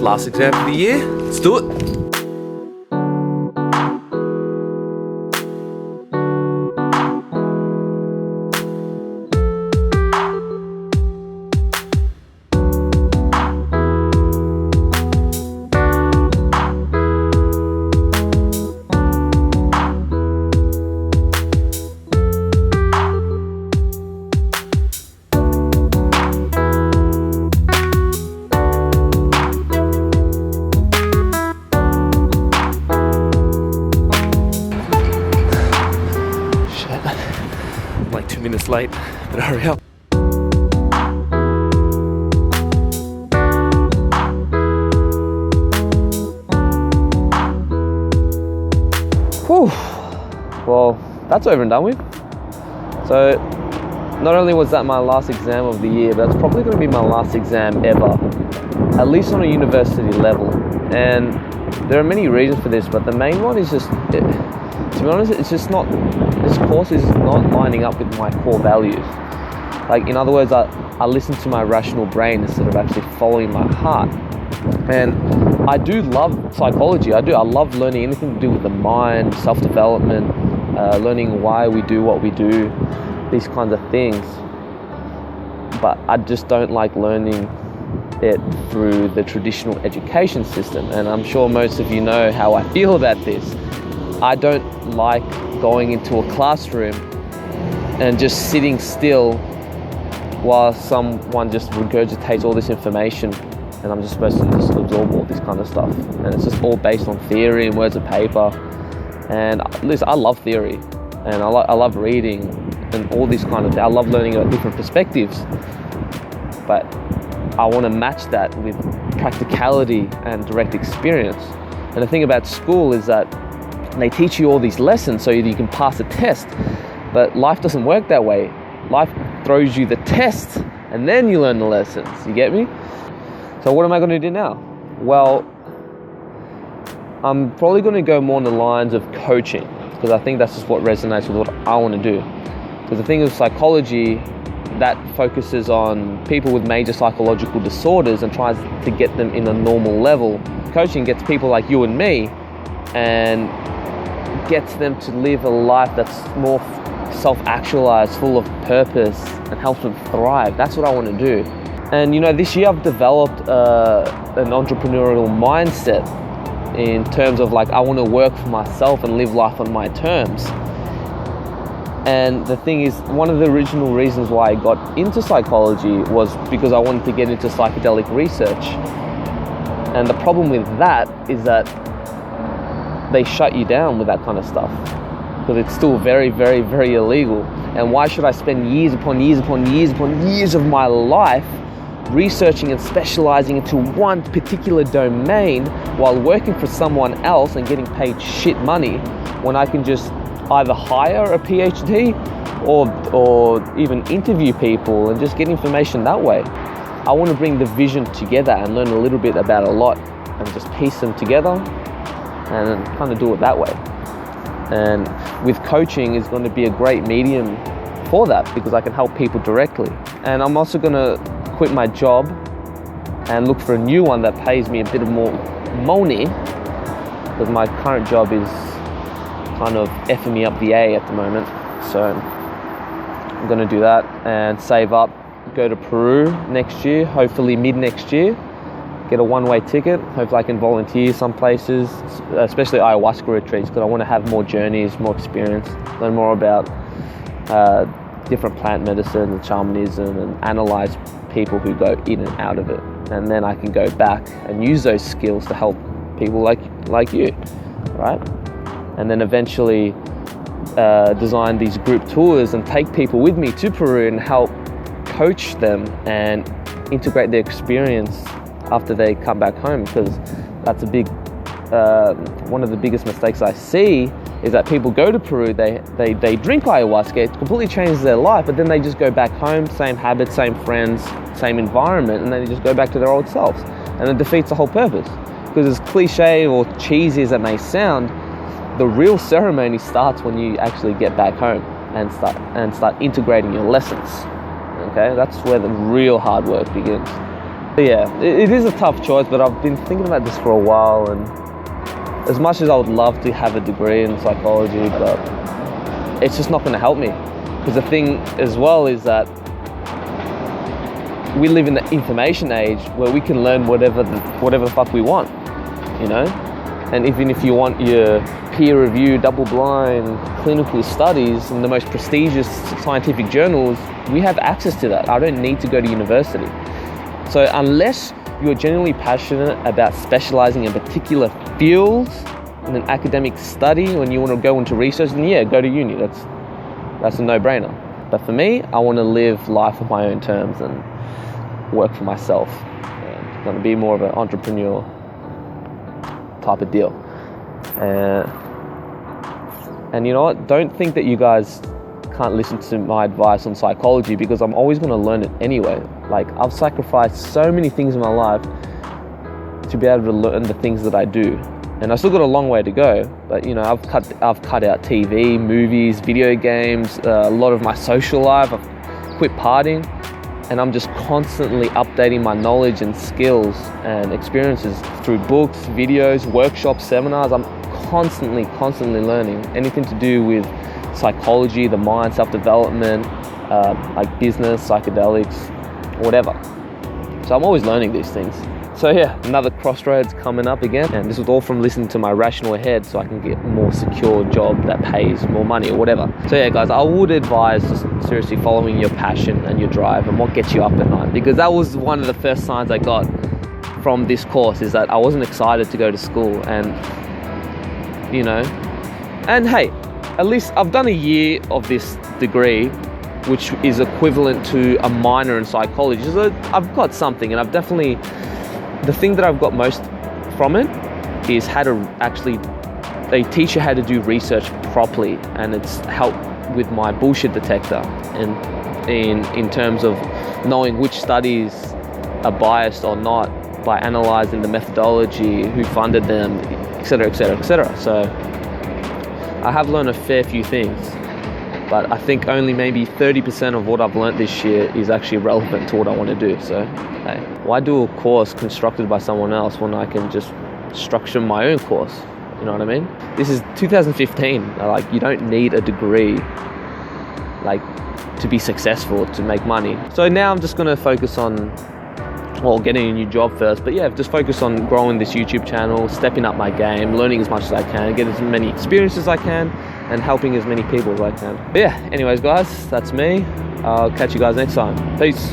Last exam for the year. Let's do it. I'm like 2 minutes late, but hurry up. Whew. Well, that's over and done with. So, not only was that my last exam of the year, but that's probably going to be my last exam ever, at least on a university level. And there are many reasons for this, but the main one is just, to be honest, it's just not, this course is not lining up with my core values. Like, in other words, I listen to my rational brain instead of actually following my heart. And I do love psychology. I love learning anything to do with the mind, self-development, learning why we do what we do, these kinds of things. But I just don't like learning it through the traditional education system. And I'm sure most of you know how I feel about this. I don't like going into a classroom and just sitting still while someone just regurgitates all this information and I'm just supposed to just absorb all this kind of stuff. And it's just all based on theory and words of paper. And listen, I love theory and I love reading and all this kind of thing. I love learning about different perspectives, but I want to match that with practicality and direct experience. And the thing about school is that they teach you all these lessons so you can pass a test, but life doesn't work that way. Life throws you the test and then you learn the lessons. You get me? So what am I going to do now? Well, I'm probably going to go more on the lines of coaching, because I think that's just what resonates with what I want to do. Because the thing with psychology, that focuses on people with major psychological disorders and tries to get them in a normal level. Coaching gets people like you and me and gets them to live a life that's more self-actualized, full of purpose, and helps them thrive. That's what I want to do. And you know, this year I've developed an entrepreneurial mindset in terms of like, I want to work for myself and live life on my terms. And the thing is, one of the original reasons why I got into psychology was because I wanted to get into psychedelic research. And the problem with that is that they shut you down with that kind of stuff because it's still very, very, very illegal. And why should I spend years upon years upon years upon years of my life researching and specializing into one particular domain while working for someone else and getting paid shit money when I can just either hire a PhD or even interview people and just get information that way? I want to bring the vision together and learn a little bit about a lot and just piece them together and kind of do it that way. And with coaching is going to be a great medium for that because I can help people directly. And I'm also going to quit my job and look for a new one that pays me a bit more money, because my current job is kind of effing me up the A at the moment. So I'm going to do that and save up, go to Peru next year, hopefully mid next year, get a one-way ticket. Hopefully I can volunteer some places, especially ayahuasca retreats, because I want to have more journeys, more experience, learn more about different plant medicine and shamanism and analyze people who go in and out of it. And then I can go back and use those skills to help people like you, right? And then eventually design these group tours and take people with me to Peru and help coach them and integrate their experience after they come back home, because that's a big one of the biggest mistakes I see is that people go to Peru, they drink ayahuasca, it completely changes their life, but then they just go back home, same habits, same friends, same environment, and then they just go back to their old selves, and it defeats the whole purpose. Because as cliche or cheesy as it may sound, the real ceremony starts when you actually get back home and start integrating your lessons. Okay, that's where the real hard work begins. But yeah, it is a tough choice, but I've been thinking about this for a while, and as much as I would love to have a degree in psychology, but it's just not going to help me. Because the thing as well is that we live in the information age where we can learn whatever the fuck we want, you know? And even if you want your peer-reviewed, double-blind clinical studies in the most prestigious scientific journals, we have access to that. I don't need to go to university. So unless you're genuinely passionate about specializing in particular fields in an academic study, when you want to go into research, then yeah, go to uni. That's a no-brainer. But for me, I want to live life on my own terms and work for myself. I'm going to be more of an entrepreneur type of deal. And you know what? Don't think that you guys can't listen to my advice on psychology, because I'm always going to learn it anyway. Like, I've sacrificed so many things in my life to be able to learn the things that I do. And I've still got a long way to go, but you know, I've cut out TV, movies, video games, a lot of my social life. I've quit partying, and I'm just constantly updating my knowledge and skills and experiences through books, videos, workshops, seminars. I'm constantly learning anything to do with psychology, the mind, self-development, like business, psychedelics, whatever. So I'm always learning these things. So yeah, another crossroads coming up again, and this was all from listening to my rational head so I can get a more secure job that pays more money or whatever. So yeah guys, I would advise just seriously following your passion and your drive and what gets you up at night, because that was one of the first signs I got from this course, is that I wasn't excited to go to school. And you know, and hey, at least I've done a year of this degree, which is equivalent to a minor in psychology. So I've got something, and I've definitely, the thing that I've got most from it is how to actually, they teach you how to do research properly, and it's helped with my bullshit detector, and in terms of knowing which studies are biased or not by analyzing the methodology, who funded them, etc, etc, etc. So I have learned a fair few things, but I think only maybe 30% of what I've learned this year is actually relevant to what I want to do. So hey, why do a course constructed by someone else when I can just structure my own course? You know what I mean? This is 2015. Like, you don't need a degree like to be successful, to make money. So now I'm just going to focus on, well, getting a new job first, but yeah, just focus on growing this YouTube channel, stepping up my game, learning as much as I can, getting as many experiences as I can, and helping as many people as I can. But yeah, anyways guys, that's me. I'll catch you guys next time. Peace.